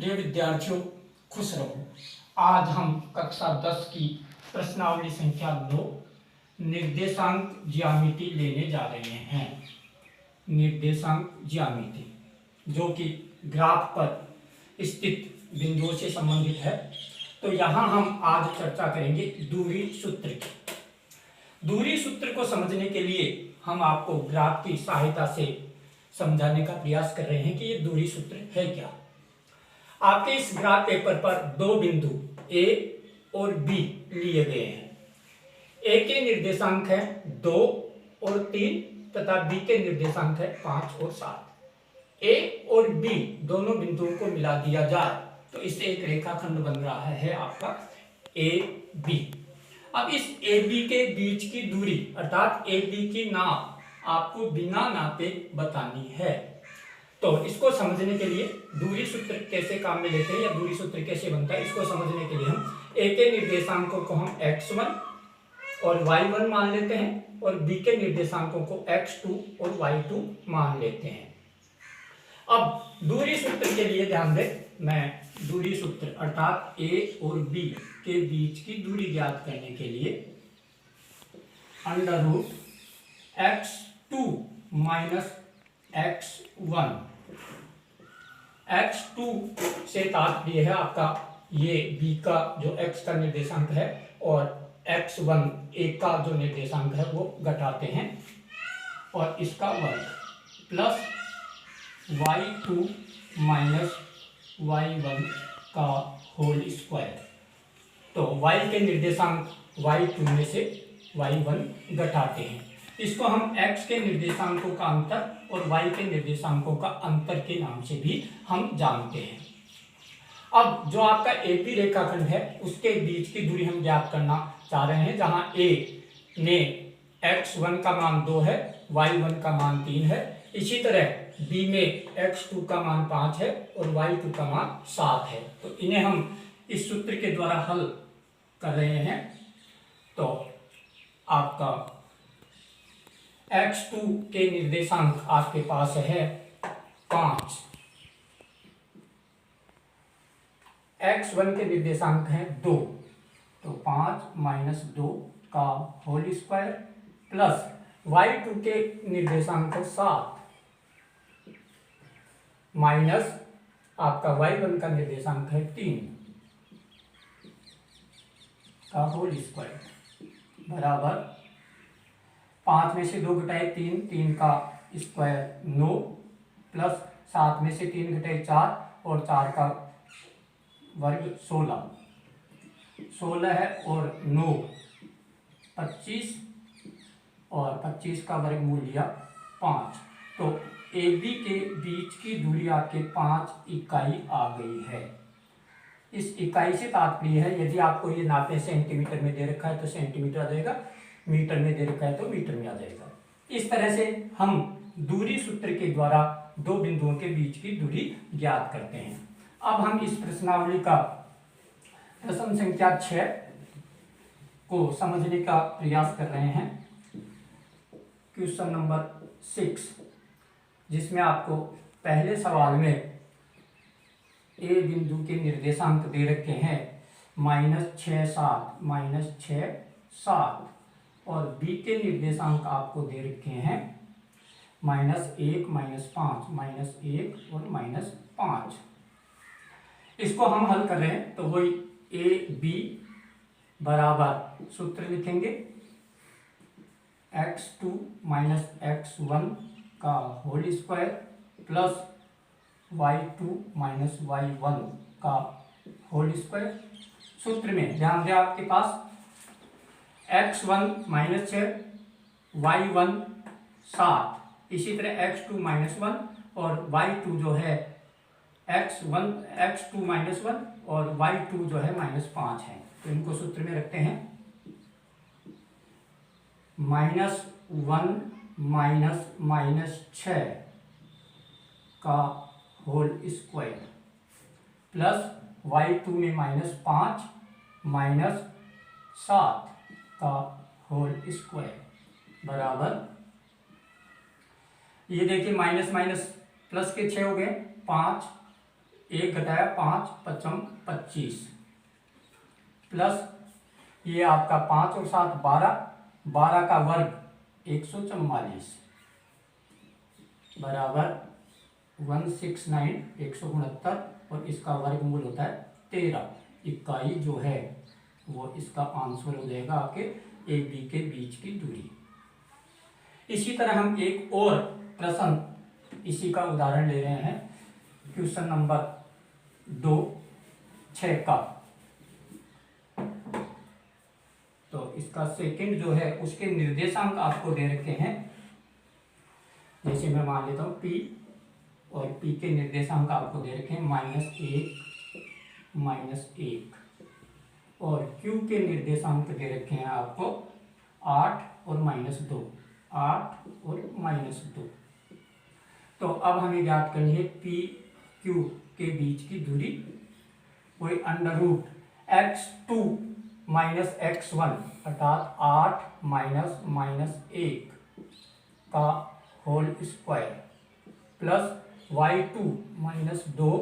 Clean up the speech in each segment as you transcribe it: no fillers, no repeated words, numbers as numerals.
प्रिय विद्यार्थियों, खुश रहो। आज हम कक्षा 10 की प्रश्नावली संख्या 2 निर्देशांक ज्यामिति लेने जा रहे हैं। निर्देशांक ज्यामिति जो कि ग्राफ पर स्थित बिंदुओं से संबंधित है। तो यहाँ हम आज चर्चा करेंगे दूरी सूत्र की। दूरी सूत्र को समझने के लिए हम आपको ग्राफ की सहायता से समझाने का प्रयास कर रहे हैं कि ये दूरी सूत्र है क्या। आपके इस ग्राफ पेपर पर दो बिंदु ए और बी लिए गए हैं। ए के निर्देशांक है 2 और 3 तथा बी के निर्देशांक है 5 और 7। ए और बी दोनों बिंदुओं को मिला दिया जाए तो इससे एक रेखाखंड बन रहा है आपका ए बी। अब इस ए बी के बीच की दूरी अर्थात ए बी की नाप आपको बिना नापे बतानी है। तो इसको समझने के लिए दूरी सूत्र कैसे काम में लेते हैं या दूरी सूत्र कैसे बनता है, इसको समझने के लिए हम ए के निर्देशांकों को हम x1 और y1 मान लेते हैं और बी के निर्देशांकों को x2 और y2 मान लेते हैं। अब दूरी सूत्र के लिए ध्यान दें, मैं दूरी सूत्र अर्थात ए और बी के बीच की दूरी ज्ञात करने के लिए under root x2 minus x1, x2 से तात्पर्य है आपका ये b का जो x का निर्देशांक है और x1 a का जो निर्देशांक है वो घटाते हैं और इसका वर्ग प्लस y2 माइनस y1 का होल स्क्वायर। तो y के निर्देशांक y2 में से y1 घटाते हैं। इसको हम x के निर्देशांकों का अंतर और y के निर्देशांकों का अंतर के नाम से भी हम जानते हैं। अब जो आपका AP रेखाखंड है उसके बीच की दूरी हम ज्ञात करना चाह रहे हैं, जहां A में x1 का मान 2 है, y1 का मान 3 है। इसी तरह B में x2 का मान 5 है और y2 का मान 7 है। तो इन्हें हम इस सूत्र के द्वारा हल कर रहे हैं। तो आपका x2 के निर्देशांक आपके पास है 5, x1 के निर्देशांक है 2, तो 5 माइनस 2 का होल स्क्वायर प्लस y2 के निर्देशांक 7 माइनस आपका y1 का निर्देशांक है 3 का होल स्क्वायर बराबर 5 में से 2 घटाए 3, 3 का स्क्वायर 9 प्लस 7 में से 3 घटाए 4 और 4 का वर्ग 16 है और 9 25 और 25 का वर्ग मूल लिया 5। तो AB के बीच की दूरी आपके 5 इकाई आ गई है। इस इकाई से तात्पर्य है यदि आपको ये नापे सेंटीमीटर में दे रखा है तो सेंटीमीटर आ जाएगा, मीटर में दे रखा है तो मीटर में आ जाएगा। इस तरह से हम दूरी सूत्र के द्वारा दो बिंदुओं के बीच की दूरी ज्ञात करते हैं। अब हम इस प्रश्नावली का प्रश्न संख्या 6 को समझने का प्रयास कर रहे हैं। क्वेश्चन नंबर 6, जिसमें आपको पहले सवाल में ए बिंदु के निर्देशांक दे रखे हैं -6 7 और बी के निर्देशांक आपको दे रखे हैं -1 -5 और -5। इसको हम हल कर रहे हैं तो वही ए बी बराबर सूत्र लिखेंगे x2 माइनस x1 का whole square plus y2 minus y1 का होल स्क्वायर। सूत्र में ध्यान दें आपके पास x1 -6 y1 7, इसी तरह x2 -1 और y2 जो है x2 -1 और y2 जो है -5 है। तो इनको सूत्र में रखते हैं -1 -6 का होल स्क्वायर प्लस y2 में -5 -7 का होल स्क्वायर बराबर, ये देखिए माइनस माइनस प्लस के 6 हो गए 5, 1 घटाया 5 पचम 25 प्लस ये आपका 5 और 7 12, 12 का वर्ग 144 बराबर 169 169 और इसका वर्गमूल होता है 13 इकाई जो है वो इसका आंसर हो जाएगा आपके ए बी के बीच की दूरी। इसी तरह हम एक और प्रश्न इसी का उदाहरण ले रहे हैं, क्वेश्चन नंबर 2 6 का। तो इसका सेकंड जो है उसके निर्देशांक आपको दे रखे हैं। जैसे मैं मान लेता हूँ P और P के निर्देशांक आपको दे रखे हैं -1 और Q के निर्देशांक दे रखे हैं आपको 8 और -2 8 और -2। तो अब हमें ज्ञात करनी है P Q के बीच की दूरी, कोई √x2 - x1 अर्थात 8 -1 का होल स्क्वायर प्लस y2 -2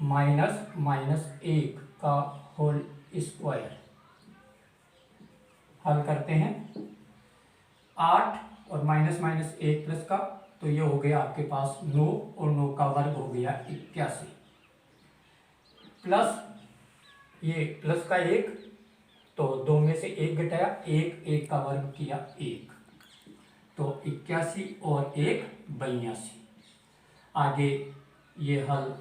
-1 का होल स्क्वायर। हल करते हैं 8 और -1 प्लस का, तो ये हो गया आपके पास 9 और 9 का वर्ग हो गया 81 प्लस ये प्लस का 1, तो 2 में से 1 घटाया 1 का वर्ग किया 1, तो 81 और 1 82। आगे ये हल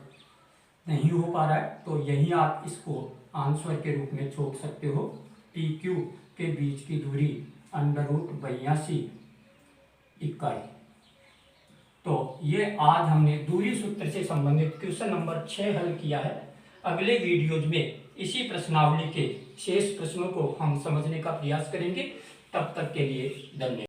नहीं हो पा रहा है तो यहीं आप इसको आंसर के रूप में छोड़ सकते हो। पी क्यू के बीच की दूरी √82 इकाई। तो ये आज हमने दूरी सूत्र से संबंधित क्वेश्चन नंबर 6 हल किया है। अगले वीडियोज में इसी प्रश्नावली के शेष प्रश्नों को हम समझने का प्रयास करेंगे। तब तक के लिए धन्यवाद।